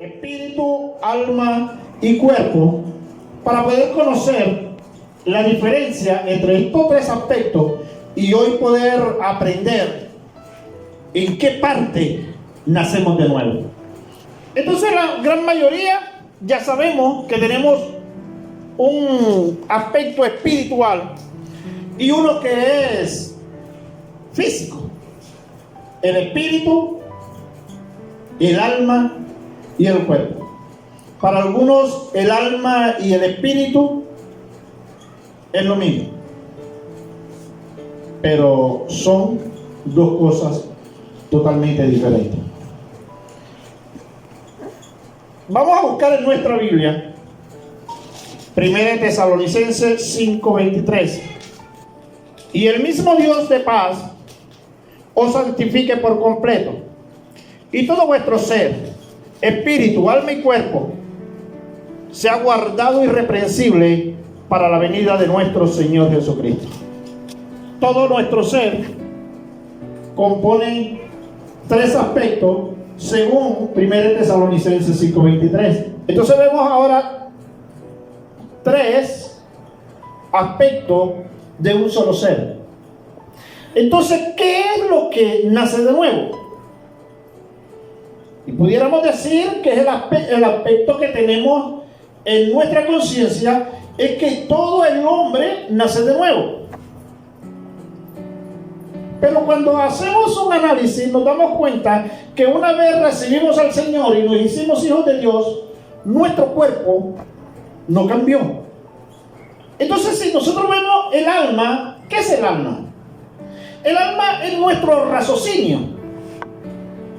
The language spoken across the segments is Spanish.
espíritu, alma y cuerpo, para poder conocer la diferencia entre estos tres aspectos y hoy poder aprender en qué parte nacemos de nuevo. Entonces la gran mayoría ya sabemos que tenemos un aspecto espiritual y uno que es físico: el espíritu, el alma y el cuerpo. Para algunos el alma y el espíritu es lo mismo, pero son dos cosas totalmente diferentes. Vamos a buscar en nuestra Biblia 1 Tesalonicenses 5:23. Y el mismo Dios de paz os santifique por completo, y todo vuestro ser, espíritu, alma y cuerpo, sea guardado irreprensible para la venida de nuestro Señor Jesucristo. Todo nuestro ser compone tres aspectos según 1 Tesalonicenses 5:23. Entonces vemos ahora tres aspectos de un solo ser. Entonces, ¿qué es lo que nace de nuevo? Y pudiéramos decir que es el aspecto que tenemos en nuestra conciencia, es que todo el hombre nace de nuevo. Pero cuando hacemos un análisis nos damos cuenta que una vez recibimos al Señor y nos hicimos hijos de Dios, nuestro cuerpo no cambió. Entonces, si nosotros vemos el alma, ¿qué es el alma? El alma es nuestro raciocinio,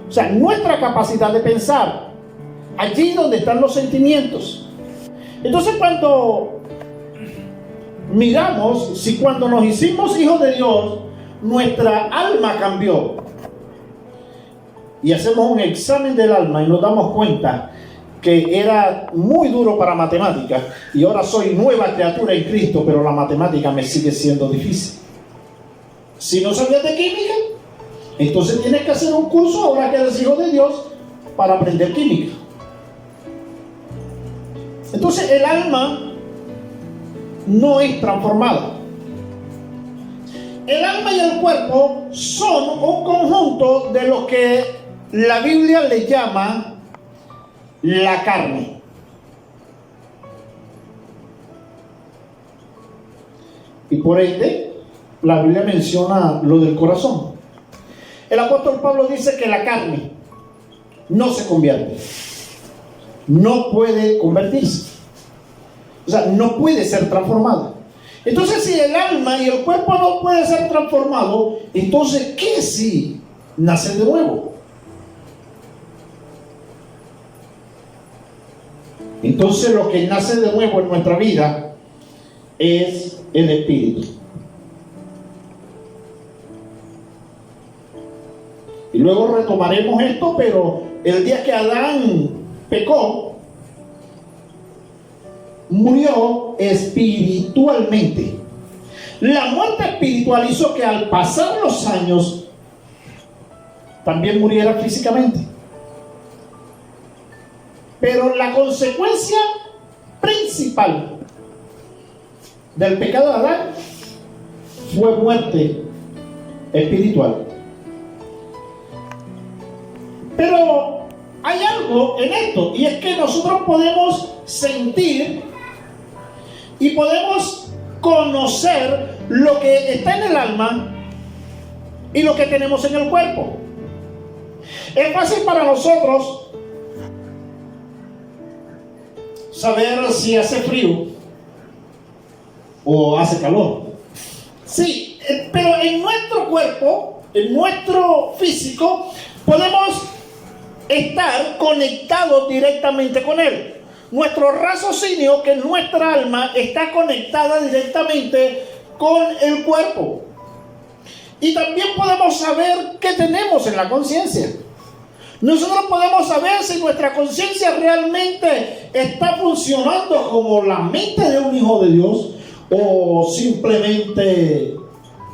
o sea, nuestra capacidad de pensar, allí donde están los sentimientos. Entonces, cuando miramos, si cuando nos hicimos hijos de Dios, nuestra alma cambió, y hacemos un examen del alma y nos damos cuenta que era muy duro para matemáticas y ahora soy nueva criatura en Cristo, pero la matemática me sigue siendo difícil. Si no sabías de química, entonces tienes que hacer un curso ahora que eres hijo de Dios para aprender química. Entonces el alma no es transformada. El alma y el cuerpo son un conjunto de lo que la Biblia le llama la carne. Y por ende, la Biblia menciona lo del corazón. El apóstol Pablo dice que la carne no se convierte, no puede convertirse, o sea, no puede ser transformada. Entonces, si el alma y el cuerpo no puede ser transformado, entonces, ¿qué si nace de nuevo? Entonces, lo que nace de nuevo en nuestra vida es el espíritu. Y luego retomaremos esto, pero el día que Adán pecó, murió espiritualmente. La muerte espiritual hizo que al pasar los años también muriera físicamente. Pero la consecuencia principal del pecado de Adán fue muerte espiritual. Pero hay algo en esto, y es que nosotros podemos sentir y podemos conocer lo que está en el alma y lo que tenemos en el cuerpo. Es fácil para nosotros saber si hace frío o hace calor. Sí, pero en nuestro cuerpo, en nuestro físico, podemos estar conectados directamente con él. Nuestro raciocinio, que es nuestra alma, está conectada directamente con el cuerpo. Y también podemos saber qué tenemos en la conciencia. Nosotros podemos saber si nuestra conciencia realmente está funcionando como la mente de un hijo de Dios o simplemente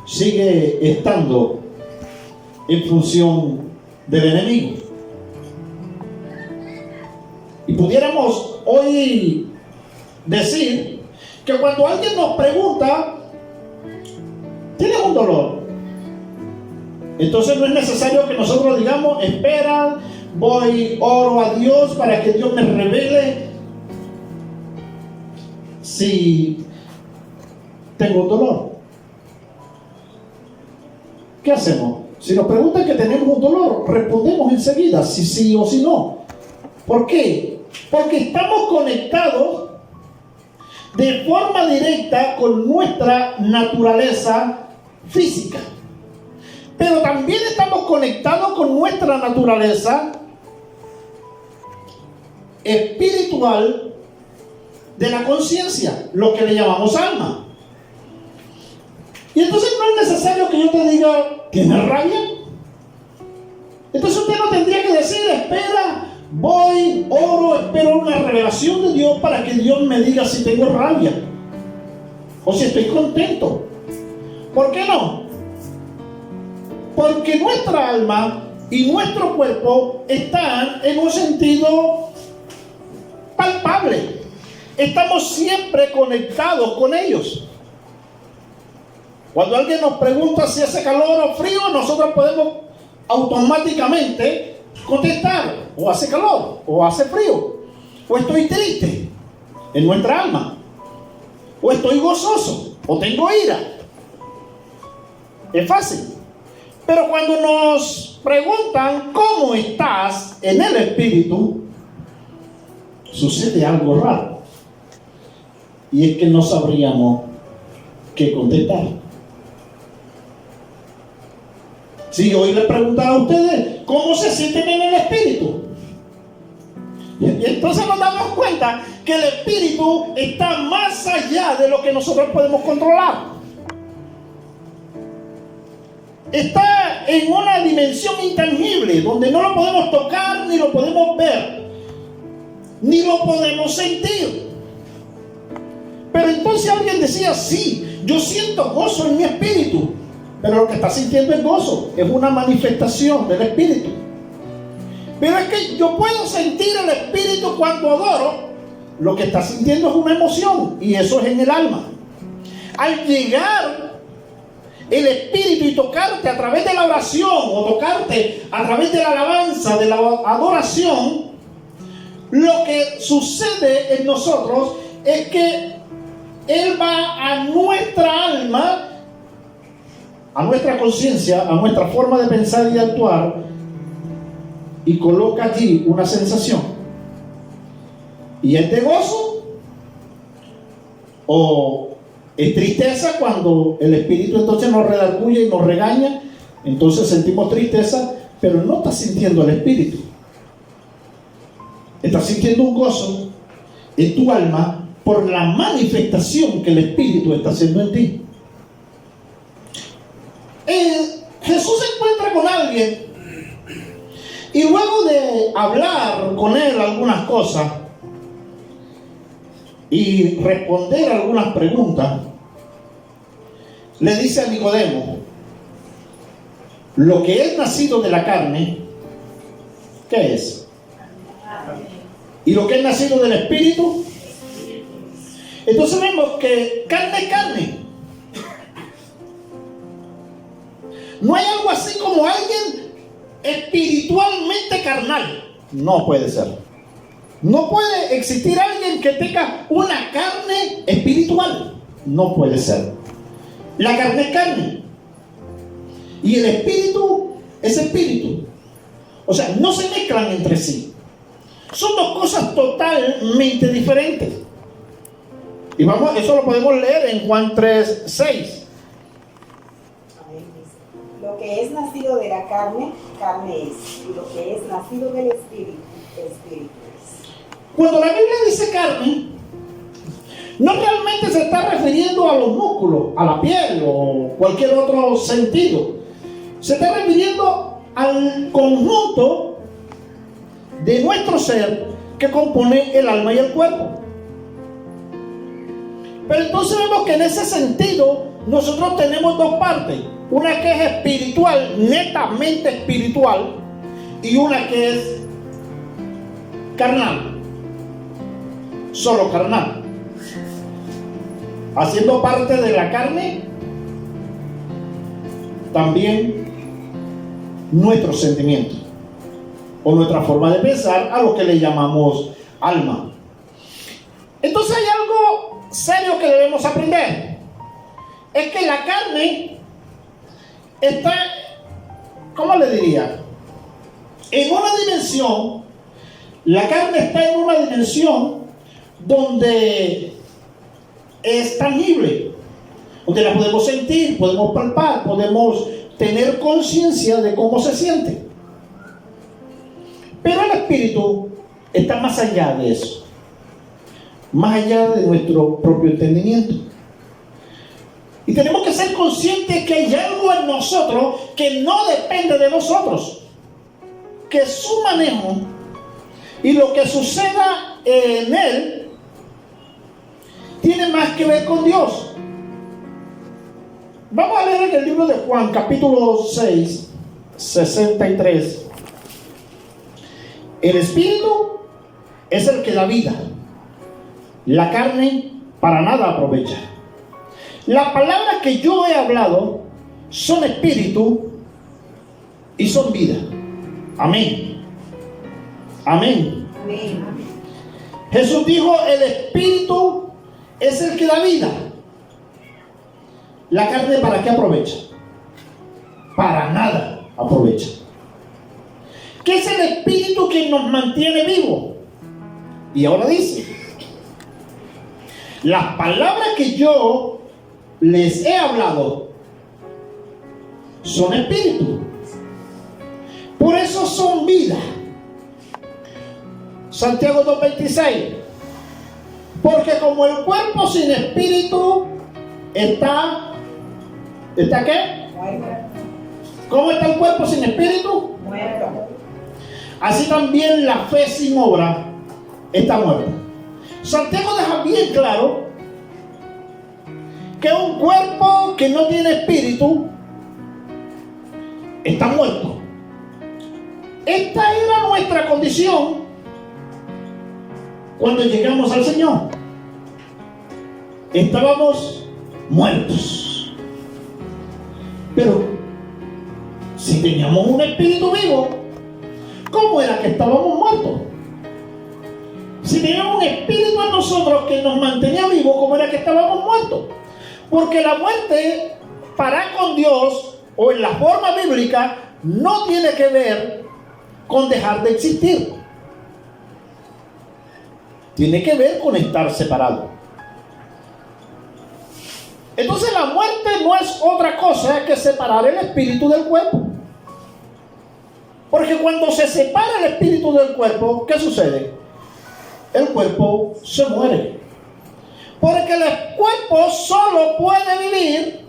sigue estando en función del enemigo. Y pudiéramos hoy decir que cuando alguien nos pregunta, ¿tienes un dolor? Entonces no es necesario que nosotros digamos, espera, voy, oro a Dios para que Dios me revele si tengo un dolor. ¿Qué hacemos? Si nos preguntan que tenemos un dolor, respondemos enseguida si sí o si no. ¿Por qué? Porque estamos conectados de forma directa con nuestra naturaleza física. Pero también estamos conectados con nuestra naturaleza espiritual de la conciencia, lo que le llamamos alma. Y entonces no es necesario que yo te diga, ¿tienes rabia? Entonces usted no tendría que decir, espera, voy, oro, espero una revelación de Dios para que Dios me diga si tengo rabia o si estoy contento. ¿Por qué no? Porque nuestra alma y nuestro cuerpo están en un sentido palpable. Estamos siempre conectados con ellos. Cuando alguien nos pregunta si hace calor o frío, nosotros podemos automáticamente contestar, o hace calor, o hace frío, o estoy triste en nuestra alma, o estoy gozoso, o tengo ira. Es fácil. Pero cuando nos preguntan cómo estás en el espíritu, sucede algo raro. Y es que no sabríamos qué contestar. Si hoy les preguntara a ustedes cómo se sienten en el espíritu, y entonces nos damos cuenta que el espíritu está más allá de lo que nosotros podemos controlar. Está en una dimensión intangible donde no lo podemos tocar, ni lo podemos ver, ni lo podemos sentir. Pero entonces alguien decía, sí, yo siento gozo en mi espíritu. Pero lo que está sintiendo es gozo, es una manifestación del espíritu. Pero es que yo puedo sentir el espíritu cuando adoro. Lo que está sintiendo es una emoción, y eso es en el alma. Al llegar el espíritu y tocarte a través de la oración, o tocarte a través de la alabanza, de la adoración, lo que sucede en nosotros es que Él va a nuestra alma, a nuestra conciencia, a nuestra forma de pensar y de actuar, y coloca allí una sensación. Y es de gozo, o es tristeza cuando el espíritu entonces nos redarguye y nos regaña. Entonces sentimos tristeza, pero no estás sintiendo el espíritu. Estás sintiendo un gozo en tu alma por la manifestación que el espíritu está haciendo en ti. Jesús se encuentra con alguien y luego de hablar con él algunas cosas y responder algunas preguntas, le dice a Nicodemo, lo que es nacido de la carne, ¿qué es? Y lo que es nacido del espíritu. Entonces vemos que carne es carne. No hay algo así como alguien espiritualmente carnal. No puede ser. No puede existir alguien que tenga una carne espiritual. No puede ser. La carne es carne. Y el espíritu es espíritu. O sea, no se mezclan entre sí. Son dos cosas totalmente diferentes. Y vamos, eso lo podemos leer en Juan 3:6. Lo que es nacido de la carne, carne es. Y lo que es nacido del espíritu, espíritu es. Cuando la Biblia dice carne, no realmente se está refiriendo a los músculos, a la piel o cualquier otro sentido. Se está refiriendo al conjunto de nuestro ser que compone el alma y el cuerpo. Pero entonces vemos que en ese sentido nosotros tenemos dos partes. Una que es espiritual, netamente espiritual, y una que es carnal. solo carnal, haciendo parte de la carne también nuestros sentimientos o nuestra forma de pensar, a lo que le llamamos alma. Entonces hay algo serio que debemos aprender. Es que la carne está, ¿cómo le diría? En una dimensión, la carne está en una dimensión donde es tangible, donde la podemos sentir, podemos palpar, podemos tener conciencia de cómo se siente. Pero el espíritu está más allá de eso, más allá de nuestro propio entendimiento. Y tenemos que ser conscientes que hay algo en nosotros que no depende de nosotros, que su manejo y lo que suceda en él tiene más que ver con Dios. Vamos a leer en el libro de Juan, capítulo 6, 63. El espíritu es el que da vida, la carne para nada aprovecha. Las palabras que yo he hablado son espíritu y son vida. Amén. Amén. Amén. Jesús dijo, el espíritu es el que da vida. La carne, ¿para qué aprovecha? Para nada aprovecha. ¿Qué es el espíritu que nos mantiene vivos? Y ahora dice, las palabras que yo les he hablado son espíritu, por eso son vida. Santiago 2:26, porque como el cuerpo sin espíritu está ¿qué? Muerto. ¿Cómo está el cuerpo sin espíritu? Muerto. Así también la fe sin obra está muerta. Santiago deja bien claro que un cuerpo que no tiene espíritu está muerto. Esta era nuestra condición cuando llegamos al Señor. Estábamos muertos. Pero si teníamos un espíritu vivo, ¿cómo era que estábamos muertos? Si teníamos un espíritu en nosotros que nos mantenía vivos, ¿cómo era que estábamos muertos? Porque la muerte para con Dios, o en la forma bíblica, no tiene que ver con dejar de existir. Tiene que ver con estar separado. Entonces la muerte no es otra cosa que separar el espíritu del cuerpo. Porque cuando se separa el espíritu del cuerpo, ¿qué sucede? El cuerpo se muere. Porque el cuerpo solo puede vivir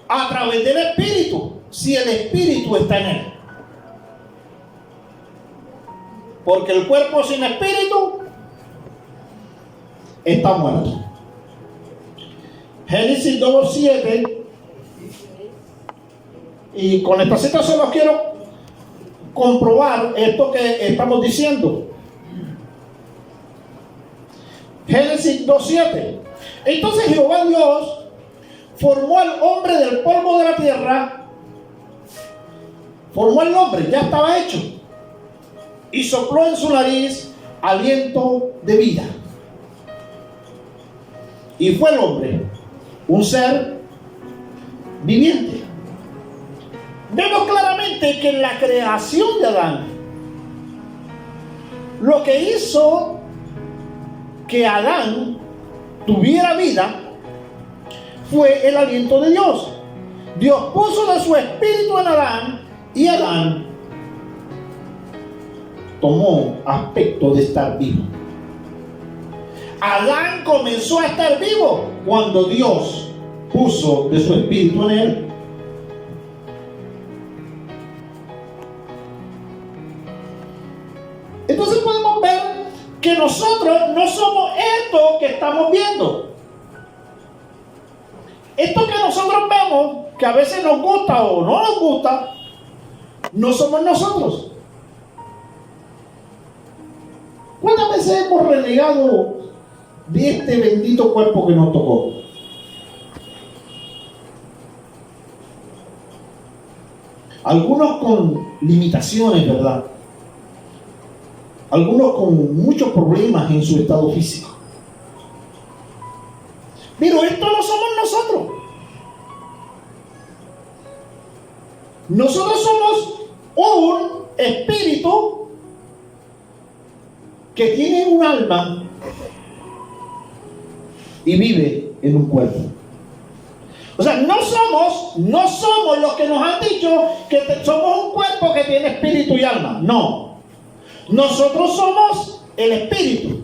a través del espíritu, si el espíritu está en él. Porque el cuerpo sin espíritu está muerto. Génesis 2:7. Y con esta cita solo quiero comprobar esto que estamos diciendo. Génesis 2:7. Entonces Jehová Dios formó al hombre del polvo de la tierra. Formó al hombre, ya estaba hecho. Y sopló en su nariz aliento de vida. Y fue el hombre un ser viviente. Vemos claramente que en la creación de Adán, lo que hizo que Adán tuviera vida fue el aliento de Dios. Dios puso de su espíritu en Adán y Adán tomó aspecto de estar vivo. Adán comenzó a estar vivo cuando Dios puso de su espíritu en él. Entonces podemos ver que nosotros no somos esto que estamos viendo. Esto que nosotros vemos, que a veces nos gusta o no nos gusta, no somos nosotros. ¿Cuántas veces hemos renegado de este bendito cuerpo que nos tocó? Algunos con limitaciones, ¿verdad? Algunos con muchos problemas en su estado físico. Pero esto no somos nosotros. Nosotros somos un espíritu que tiene un alma y vive en un cuerpo. O sea, no somos los que nos han dicho que somos un cuerpo que tiene espíritu y alma. No. Nosotros somos el espíritu.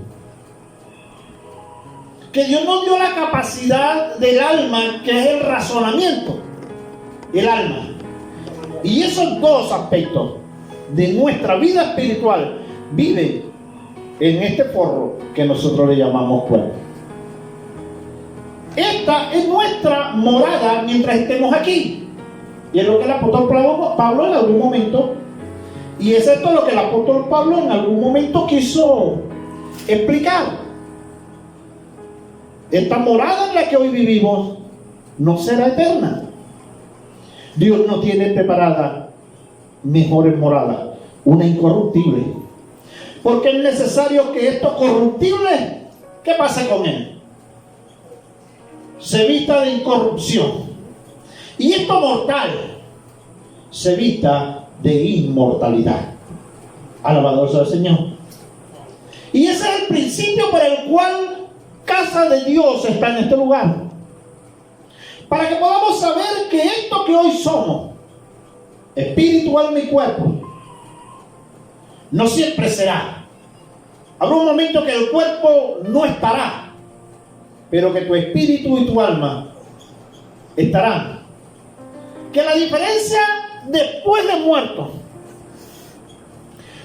Que Dios nos dio la capacidad del alma, que es el razonamiento. El alma. Y esos dos aspectos de nuestra vida espiritual viven en este forro que nosotros le llamamos cuerpo. Esta es nuestra morada mientras estemos aquí. Y es lo que el apóstol Pablo en algún momento, y es esto lo que el apóstol Pablo en algún momento quiso explicar. Esta morada en la que hoy vivimos no será eterna. Dios no tiene preparada mejores moradas, una incorruptible. Porque es necesario que esto corruptible, ¿qué pasa con él? Se vista de incorrupción. Y esto mortal se vista de inmortalidad. Alabado sea el Señor. Y ese es el principio por el cual casa de Dios está en este lugar. Para que podamos saber que esto que hoy somos, espíritu, alma y cuerpo, no siempre será. Habrá un momento que el cuerpo no estará, pero que tu espíritu y tu alma estarán. Que la diferencia después de muerto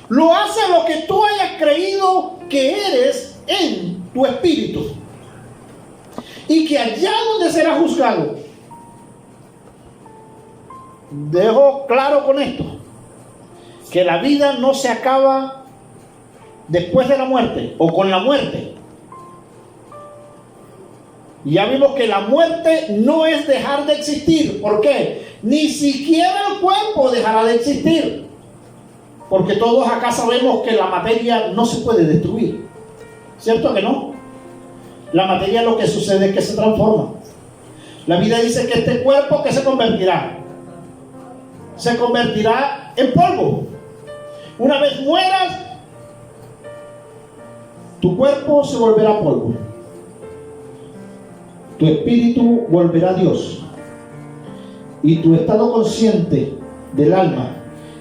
lo hace lo que tú hayas creído que eres en tu espíritu, y que allá donde será juzgado, dejo claro con esto, que la vida no se acaba después de la muerte o con la muerte. Ya vimos que la muerte no es dejar de existir. ¿Por qué? Ni siquiera el cuerpo dejará de existir, porque todos acá sabemos que la materia no se puede destruir, ¿cierto que no? La materia, lo que sucede es que se transforma. La Biblia dice que este cuerpo, ¿qué se convertirá? Se convertirá en polvo. Una vez mueras, tu cuerpo se volverá polvo. Tu espíritu volverá a Dios. Y tu estado consciente del alma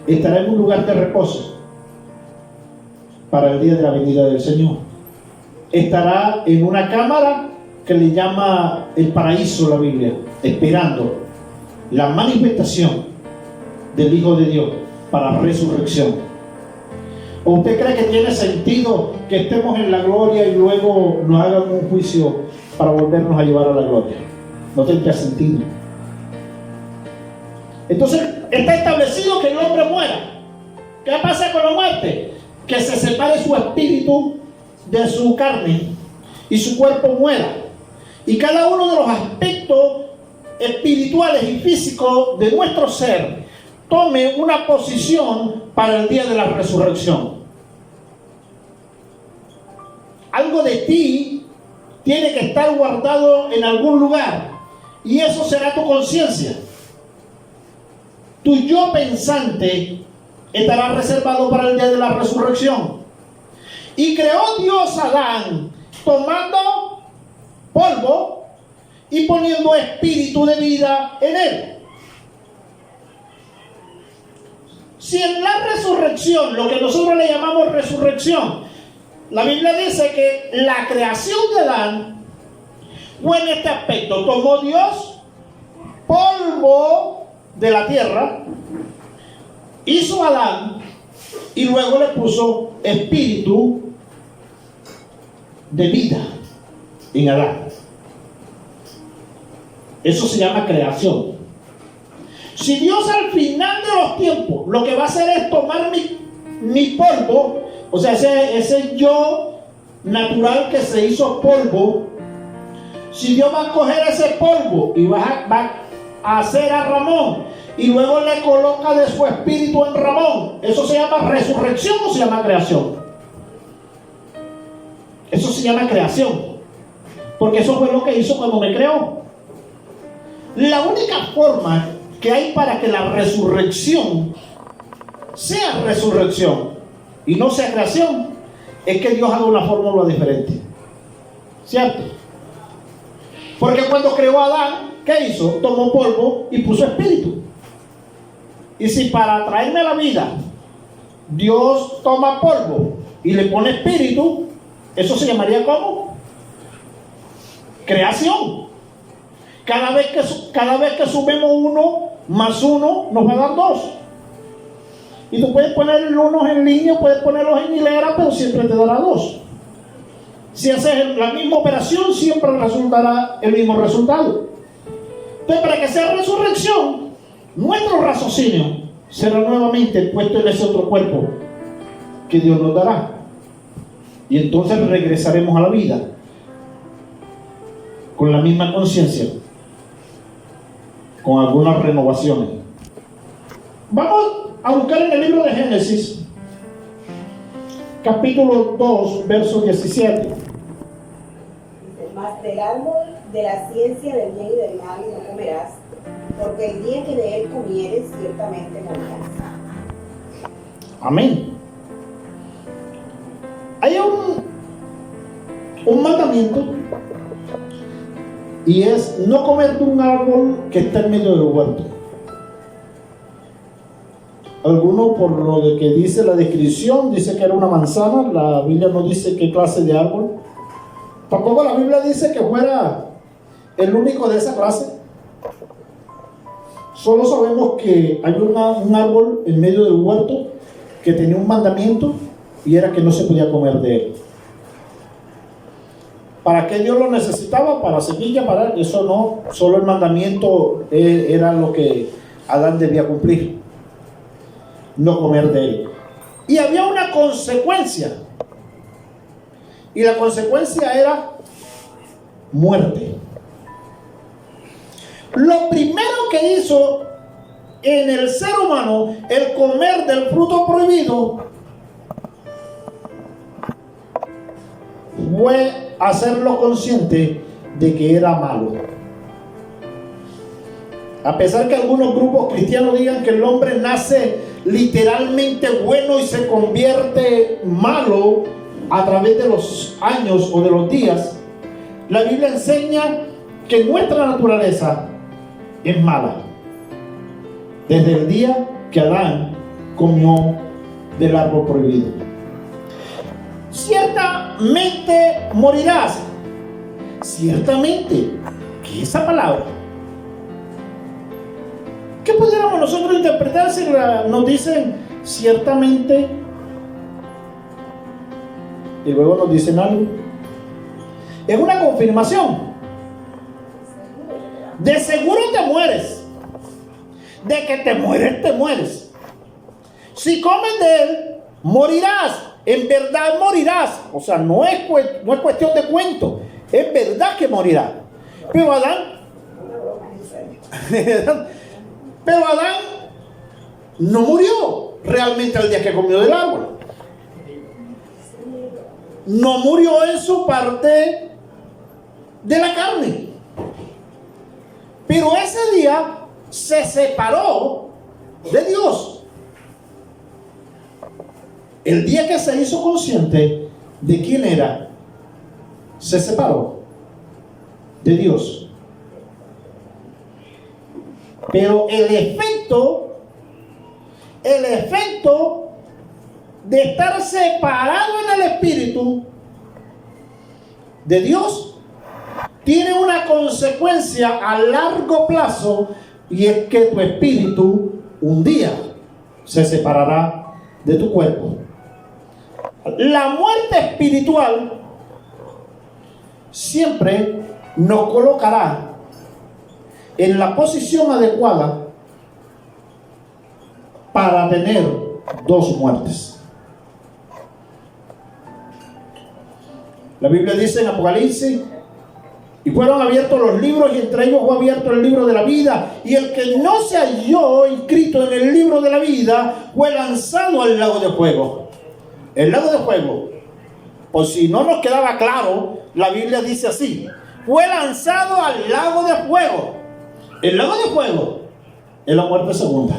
estará en un lugar de reposo para el día de la venida del Señor. Estará en una cámara que le llama el paraíso la Biblia, esperando la manifestación del Hijo de Dios para resurrección. ¿O usted cree que tiene sentido que estemos en la gloria y luego nos hagan un juicio para volvernos a llevar a la gloria? No tendría sentido. Entonces está establecido que el hombre muera. ¿Qué pasa con la muerte? Que se separe su espíritu de su carne y su cuerpo muera, y cada uno de los aspectos espirituales y físicos de nuestro ser tome una posición para el día de la resurrección. Algo de ti tiene que estar guardado en algún lugar, y eso será tu conciencia. Tu yo pensante estará reservado para el día de la resurrección. Y creó Dios a Adán tomando polvo y poniendo espíritu de vida en él. Si en la resurrección, lo que nosotros le llamamos resurrección, la Biblia dice que la creación de Adán fue en este aspecto: tomó Dios polvo de la tierra, hizo a Adán y luego le puso espíritu de vida en Adán. Eso se llama creación. Si Dios al final de los tiempos lo que va a hacer es tomar mi polvo O sea, ese yo natural que se hizo polvo, si Dios va a coger ese polvo y va a hacer a Ramón y luego le coloca de su espíritu en Ramón, ¿eso se llama resurrección o se llama creación? Eso se llama creación, porque eso fue lo que hizo cuando me creó. La única forma que hay para que la resurrección sea resurrección y no sea creación es que Dios haga una fórmula diferente, ¿cierto? Porque cuando creó a Adán, ¿qué hizo? Tomó polvo y puso espíritu. Y si para traerme la vida Dios toma polvo y le pone espíritu, eso se llamaría ¿cómo? Creación. Cada vez que sumemos 1 más 1 nos va a dar 2. Y tú puedes poner el 1 en línea, puedes ponerlos en hilera, pero siempre te dará 2. Si haces la misma operación, siempre resultará el mismo resultado. Entonces, para que sea resurrección, nuestro raciocinio será nuevamente puesto en ese otro cuerpo que Dios nos dará. Y entonces regresaremos a la vida con la misma conciencia, con algunas renovaciones. Vamos a buscar en el libro de Génesis, capítulo 2, verso 17. Mas del árbol de la ciencia del bien y del mal no comerás, porque el día que de él comieres ciertamente morirás. Amén. Hay un mandamiento, y es no comer de un árbol que está en medio del huerto. Algunos, por lo de que dice la descripción, dice que era una manzana. La Biblia no dice qué clase de árbol. Tampoco la Biblia dice que fuera el único de esa clase. Solo sabemos que hay un árbol en medio del huerto que tenía un mandamiento, y era que no se podía comer de él. ¿Para qué Dios lo necesitaba? Para semilla, para eso no. Solo el mandamiento era lo que Adán debía cumplir, no comer de él. Y había una consecuencia, y la consecuencia era muerte. Lo primero que hizo en el ser humano el comer del fruto prohibido fue hacerlo consciente de que era malo. A pesar que algunos grupos cristianos digan que el hombre nace literalmente bueno y se convierte malo a través de los años o de los días, la Biblia enseña que nuestra naturaleza es mala desde el día que Adán comió del árbol prohibido. Ciertamente morirás. Ciertamente, ¿qué es esa palabra? ¿Qué pudiéramos nosotros interpretar si nos dicen ciertamente y luego nos dicen algo? Es una confirmación. De seguro te mueres. De que te mueres, te mueres. Si comes de él, morirás. En verdad morirás. O sea, no es cuestión de cuento. Es verdad que morirá. Pero Adán no murió realmente el día que comió del árbol. No murió en su parte de la carne. Pero ese día se separó de Dios. El día que se hizo consciente de quién era, se separó de Dios. Pero el efecto de estar separado en el espíritu de Dios tiene una consecuencia a largo plazo, y es que tu espíritu un día se separará de tu cuerpo. La muerte espiritual siempre nos colocará en la posición adecuada para tener dos muertes. La Biblia dice en Apocalipsis: y fueron abiertos los libros, y entre ellos fue abierto el libro de la vida, y el que no se halló inscrito en el libro de la vida fue lanzado al lago de fuego. El lago de fuego, por si no nos quedaba claro, la Biblia dice así: fue lanzado al lago de fuego. El lago de fuego es la muerte segunda.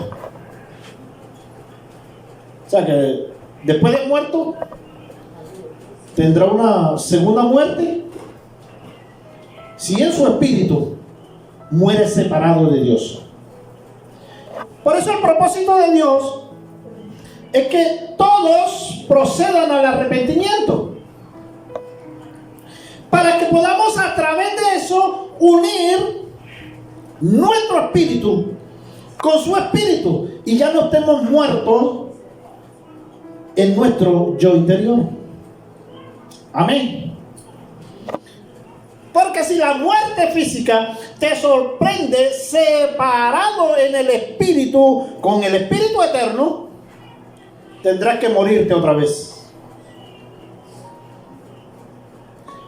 O sea que después de muerto tendrá una segunda muerte si en su espíritu muere separado de Dios. Por eso el propósito de Dios es que todos procedan al arrepentimiento, para que podamos a través de eso unir nuestro espíritu con su espíritu y ya no estemos muertos en nuestro yo interior. Amén. Porque si la muerte física te sorprende separado en el espíritu, con el espíritu eterno, tendrás que morirte otra vez.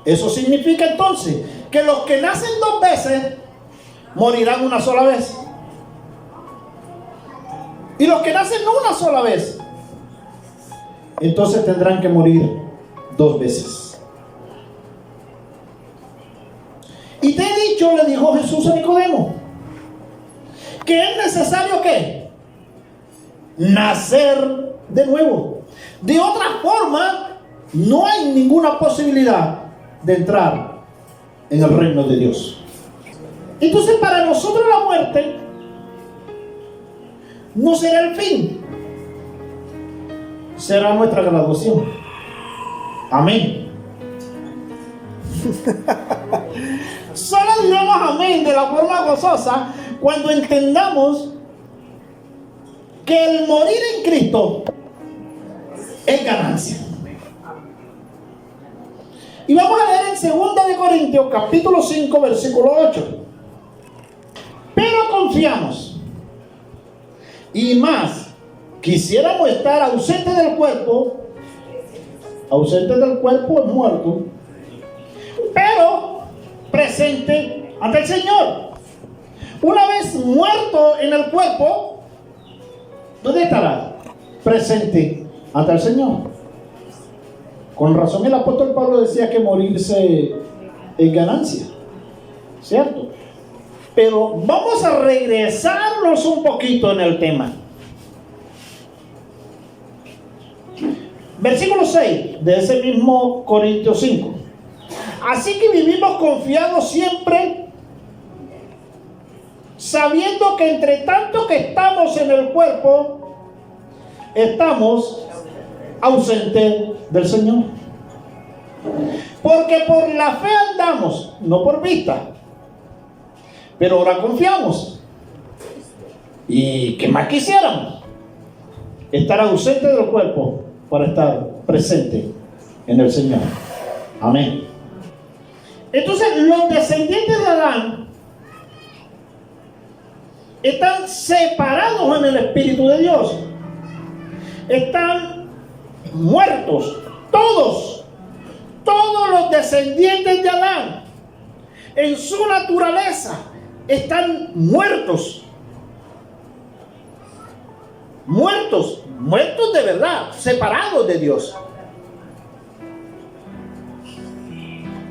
Eso significa entonces que los que nacen dos veces morirán una sola vez. Y los que nacen una sola vez, entonces tendrán que morir dos veces. Y te he dicho, le dijo Jesús a Nicodemo, que es necesario ¿qué? Nacer de nuevo. De otra forma, no hay ninguna posibilidad de entrar en el reino de Dios. Entonces, para nosotros la muerte no será el fin, será nuestra graduación. Amén. Solo diremos amén de la forma gozosa cuando entendamos que el morir en Cristo es ganancia. Y vamos a leer en 2 de Corintios capítulo 5 versículo 8. Pero confiamos, y más, quisiéramos estar ausentes del cuerpo. Ausentes del cuerpo es muerto, pero presente ante el Señor. Una vez muerto en el cuerpo, ¿dónde estará? Presente ante el Señor. Con razón el apóstol Pablo decía que morirse es ganancia, ¿cierto? Pero vamos a regresarnos un poquito en el tema. Versículo 6 de ese mismo Corintios 5. Así que vivimos confiados siempre, sabiendo que entre tanto que estamos en el cuerpo, estamos ausentes del Señor. Porque por la fe andamos, no por vista. Pero ahora confiamos. ¿Y qué más quisiéramos? Estar ausente del cuerpo para estar presente en el Señor. Amén. Entonces, los descendientes de Adán están separados en el Espíritu de Dios. Están muertos. Todos los descendientes de Adán, en su naturaleza, están muertos. Muertos de verdad, separados de Dios.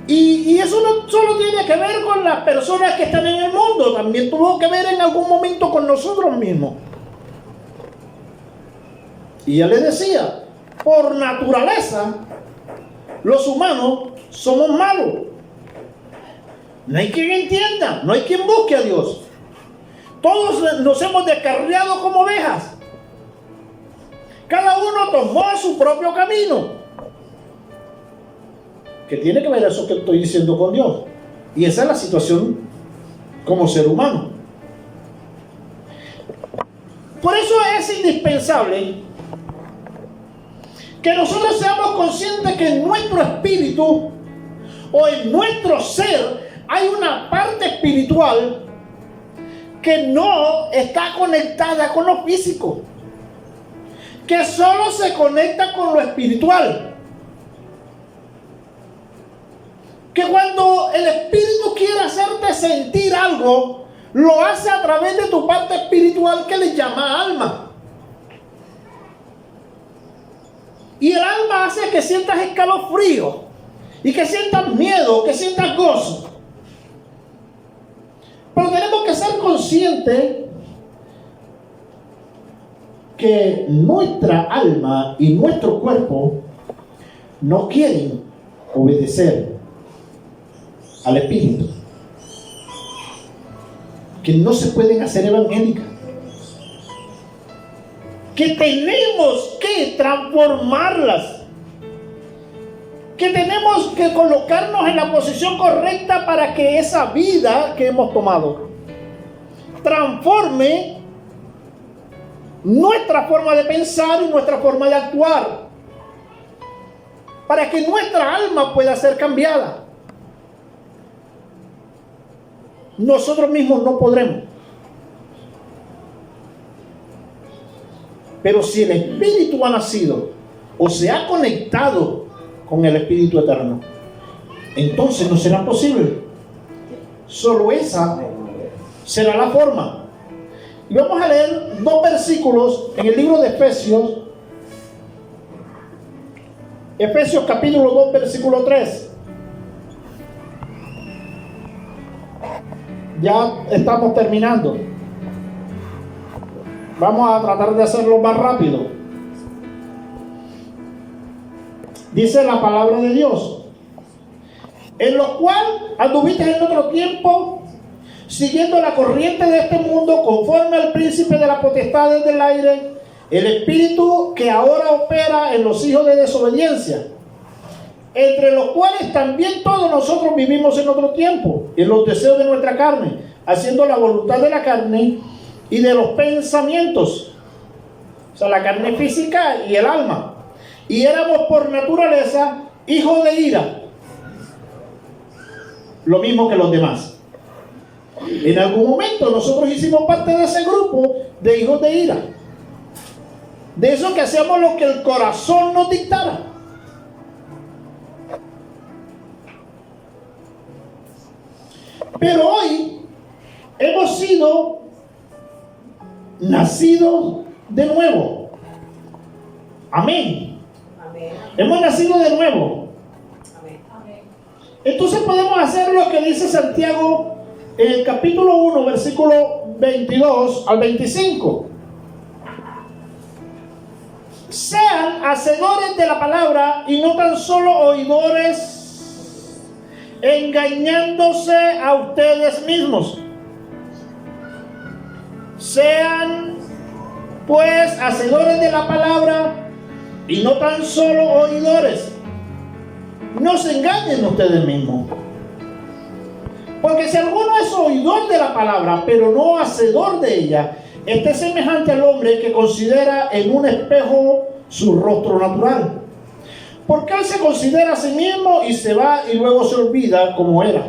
Y eso no solo tiene que ver con las personas que están en el mundo, también tuvo que ver en algún momento con nosotros mismos. Y ya les decía, por naturaleza, los humanos somos malos. No hay quien entienda, no hay quien busque a Dios. Todos nos hemos descarriado como ovejas. Cada uno tomó su propio camino. ¿Qué tiene que ver eso que estoy diciendo con Dios? Y esa es la situación como ser humano. Por eso es indispensable que nosotros seamos conscientes que en nuestro espíritu o en nuestro ser hay una parte espiritual que no está conectada con lo físico, que solo se conecta con lo espiritual. que cuando el Espíritu quiere hacerte sentir algo, lo hace a través de tu parte espiritual que le llama alma. Y el alma hace que sientas escalofrío, y que sientas miedo, que sientas gozo. Pero tenemos que ser conscientes que nuestra alma y nuestro cuerpo no quieren obedecer al Espíritu, que no se pueden hacer evangélicas, que tenemos que transformarlas, que tenemos que colocarnos en la posición correcta para que esa vida que hemos tomado transforme nuestra forma de pensar y nuestra forma de actuar, para que nuestra alma pueda ser cambiada. Nosotros mismos no podremos, pero si el Espíritu ha nacido o se ha conectado con el Espíritu Eterno, entonces no será posible. Solo esa será la forma. Y vamos a leer 2 versículos en el libro de Efesios. Efesios capítulo 2, versículo 3. Ya estamos terminando. Vamos a tratar de hacerlo más rápido. Dice la palabra de Dios: en lo cual anduviste en otro tiempo, siguiendo la corriente de este mundo, conforme al príncipe de las potestades del aire, el espíritu que ahora opera en los hijos de desobediencia, entre los cuales también todos nosotros vivimos en otro tiempo, en los deseos de nuestra carne, haciendo la voluntad de la carne y de los pensamientos, o sea, la carne física y el alma, y éramos por naturaleza hijos de ira, lo mismo que los demás. En algún momento nosotros hicimos parte de ese grupo de hijos de ira, de eso que hacíamos lo que el corazón nos dictara. Pero hoy hemos sido nacidos de nuevo. Amén. Amén. Hemos nacido de nuevo. Amén. Entonces podemos hacer lo que dice Santiago en el capítulo 1, versículo 22 al 25. Sean hacedores de la palabra y no tan solo oidores, engañándose a ustedes mismos. Sean pues hacedores de la palabra y no tan solo oidores. No se engañen ustedes mismos. Porque si alguno es oidor de la palabra, pero no hacedor de ella, este es semejante al hombre que considera en un espejo su rostro natural. Porque él se considera a sí mismo y se va y luego se olvida como era.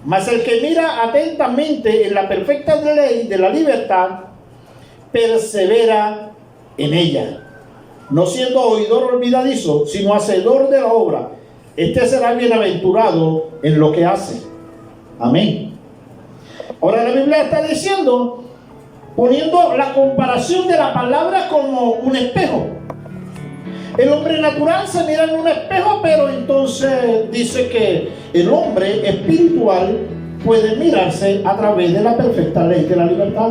Mas el que mira atentamente en la perfecta ley de la libertad, persevera en ella, no siendo oidor olvidadizo, sino hacedor de la obra. Este será bienaventurado en lo que hace. Amén. Ahora la Biblia está diciendo, poniendo la comparación de la palabra como un espejo. El hombre natural se mira en un espejo, pero entonces dice que el hombre espiritual puede mirarse a través de la perfecta ley de la libertad.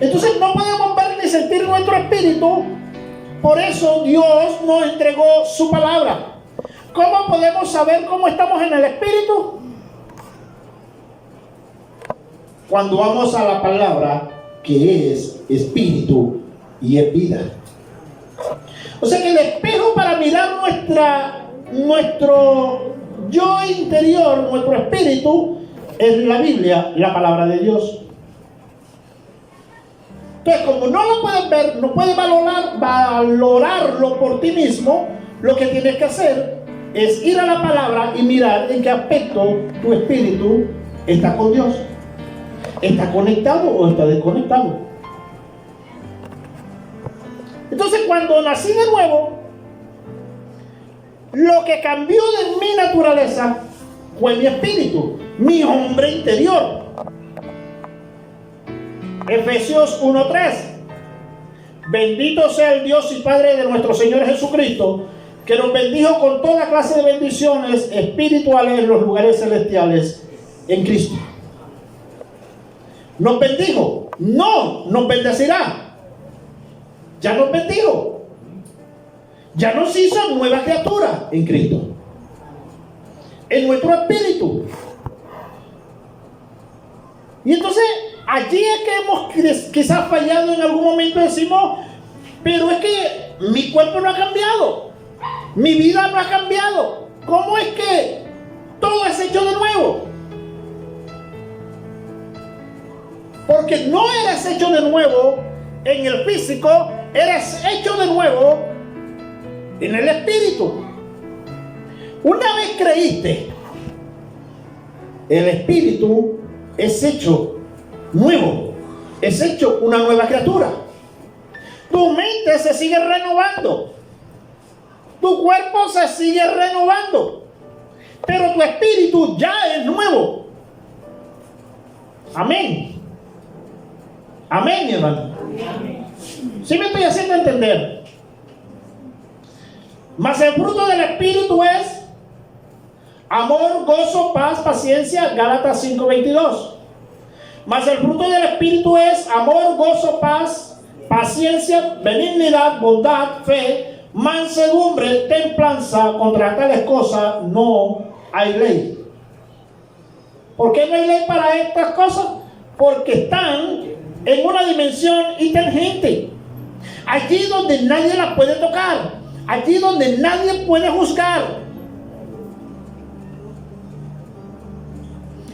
Entonces no podemos ver ni sentir nuestro espíritu. Por eso Dios nos entregó su palabra. ¿Cómo podemos saber cómo estamos en el espíritu? Cuando vamos a la palabra que es espíritu y es vida. O sea que el espejo para mirar nuestro yo interior, nuestro espíritu, es la Biblia, la palabra de Dios. Entonces, como no lo puedes ver, no puedes valorarlo por ti mismo, lo que tienes que hacer es ir a la palabra y mirar en qué aspecto tu espíritu está con Dios. ¿Está conectado o está desconectado? Entonces, cuando nací de nuevo, Lo que cambió de mi naturaleza fue mi espíritu, mi hombre interior. Efesios 1:3. Bendito sea el Dios y Padre de nuestro Señor Jesucristo, que nos bendijo con toda clase de bendiciones espirituales en los lugares celestiales en Cristo. ¿Nos bendijo? No, nos bendecirá. Ya nos bendijo. Ya nos hizo nueva criatura en Cristo, en nuestro espíritu. Y entonces allí es que hemos quizás fallado en algún momento. Decimos, pero es que mi cuerpo no ha cambiado, mi vida no ha cambiado. ¿Cómo es que todo es hecho de nuevo? Porque no eres hecho de nuevo en el físico, eres hecho de nuevo en el espíritu. Una vez creíste, el espíritu es hecho nuevo, es hecho una nueva criatura. Tu mente se sigue renovando, tu cuerpo se sigue renovando, pero tu espíritu ya es nuevo. Amén. Amén, mi hermano. ¿Sí me estoy haciendo entender? Mas el fruto del espíritu es amor, gozo, paz, paciencia. Gálatas 5:22. Mas el fruto del espíritu es amor, gozo, paz, paciencia, benignidad, bondad, fe, mansedumbre, templanza. Contra tales cosas no hay ley. ¿Por qué no hay ley para estas cosas? Porque están en una dimensión inteligente, allí donde nadie la puede tocar, allí donde nadie puede juzgar.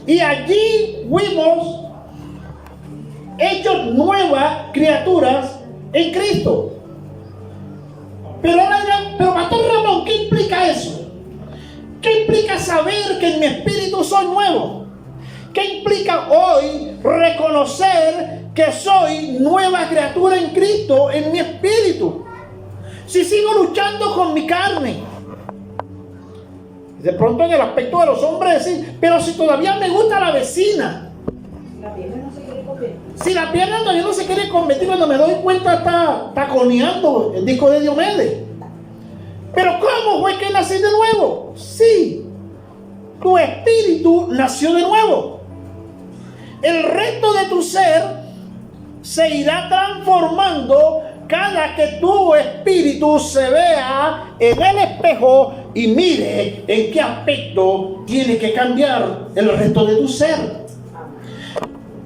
Y allí fuimos hechos nuevas criaturas en Cristo. Pero Pastor Ramón, ¿qué implica eso? ¿Qué implica saber que en mi espíritu soy nuevo? ¿Qué implica hoy reconocer que soy nueva criatura en Cristo, en mi espíritu? Si sigo luchando con mi carne, de pronto en el aspecto de los hombres decir, pero si todavía me gusta la vecina, La pierna no se quiere convertir. si la pierna todavía no se quiere convertir, cuando me doy cuenta está taconeando el disco de Diomedes. Pero ¿cómo fue que nací de nuevo? Sí, tu espíritu nació de nuevo. El resto de tu ser se irá transformando cada que tu espíritu se vea en el espejo y mire en qué aspecto tiene que cambiar el resto de tu ser.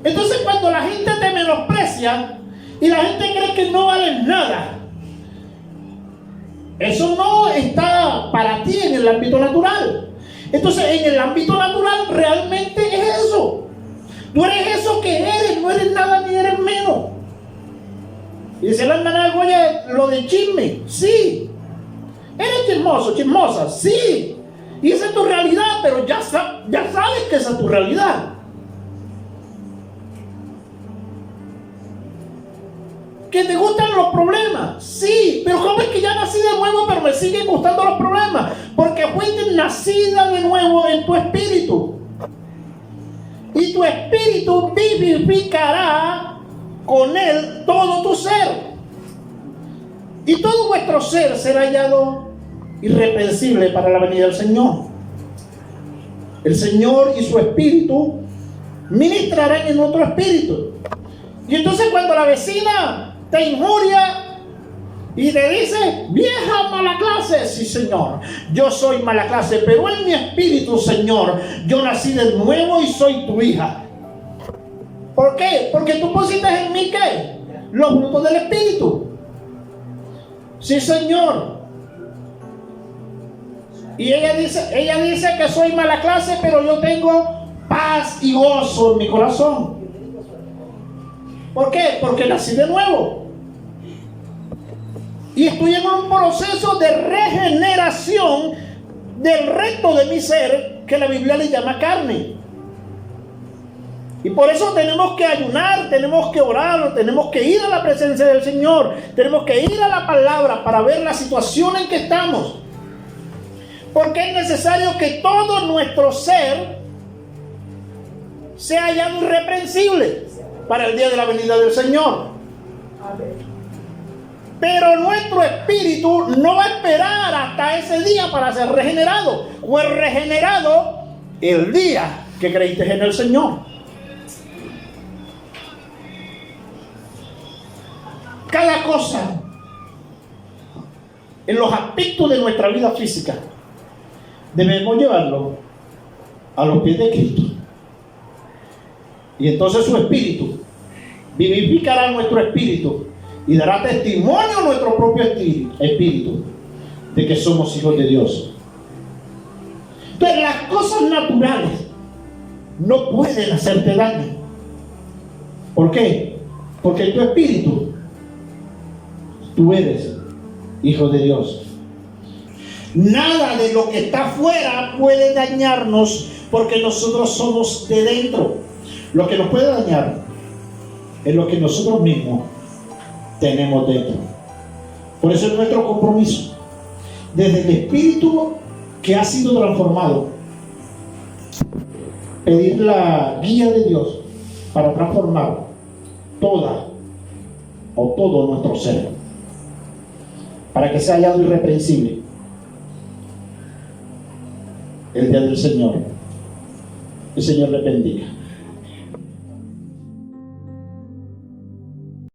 Entonces, cuando la gente te menosprecia y la gente cree que no vales nada, eso no está para ti en el ámbito natural. Entonces, en el ámbito natural realmente es eso. Tú eres eso que eres, no eres nada ni eres menos. Y dice la hermana Goya, lo de chisme, sí. Eres chismoso, chismosa, sí. Y esa es tu realidad, pero ya sabes que esa es tu realidad. ¿Que te gustan los problemas? Sí, pero ¿cómo es que ya nací de nuevo pero me siguen gustando los problemas? Porque fuiste nacida de nuevo en tu espíritu. Y tu espíritu vivificará con él todo tu ser. Y todo vuestro ser será hallado irreprensible para la venida del Señor. El Señor y su espíritu ministrarán en nuestro espíritu. Y entonces cuando la vecina te injuria y te dice, vieja mala clase, sí Señor, yo soy mala clase, pero en mi espíritu, Señor, yo nací de nuevo y soy tu hija. ¿Por qué? Porque tú pusiste en mí, ¿qué? Los frutos del espíritu. Sí Señor. Y ella dice que soy mala clase, pero yo tengo paz y gozo en mi corazón. ¿Por qué? Porque nací de nuevo. Y estoy en un proceso de regeneración del resto de mi ser, que la Biblia le llama carne. Y por eso tenemos que ayunar, tenemos que orar, tenemos que ir a la presencia del Señor, tenemos que ir a la palabra para ver la situación en que estamos. Porque es necesario que todo nuestro ser sea hallado irreprensible para el día de la venida del Señor. Pero nuestro espíritu no va a esperar hasta ese día para ser regenerado. Fue regenerado el día que creíste en el Señor. Cada cosa en los aspectos de nuestra vida física debemos llevarlo a los pies de Cristo. Y entonces su espíritu vivificará nuestro espíritu y dará testimonio a nuestro propio espíritu de que somos hijos de Dios. Entonces las cosas naturales no pueden hacerte daño. ¿Por qué? Porque tu espíritu, tú eres hijo de Dios. Nada de lo que está afuera puede dañarnos porque nosotros somos de dentro. Lo que nos puede dañar es lo que nosotros mismos tenemos dentro. Por eso es nuestro compromiso, desde el espíritu que ha sido transformado, pedir la guía de Dios para transformar toda o todo nuestro ser, para que sea hallado irreprensible el día del Señor. El Señor le bendiga.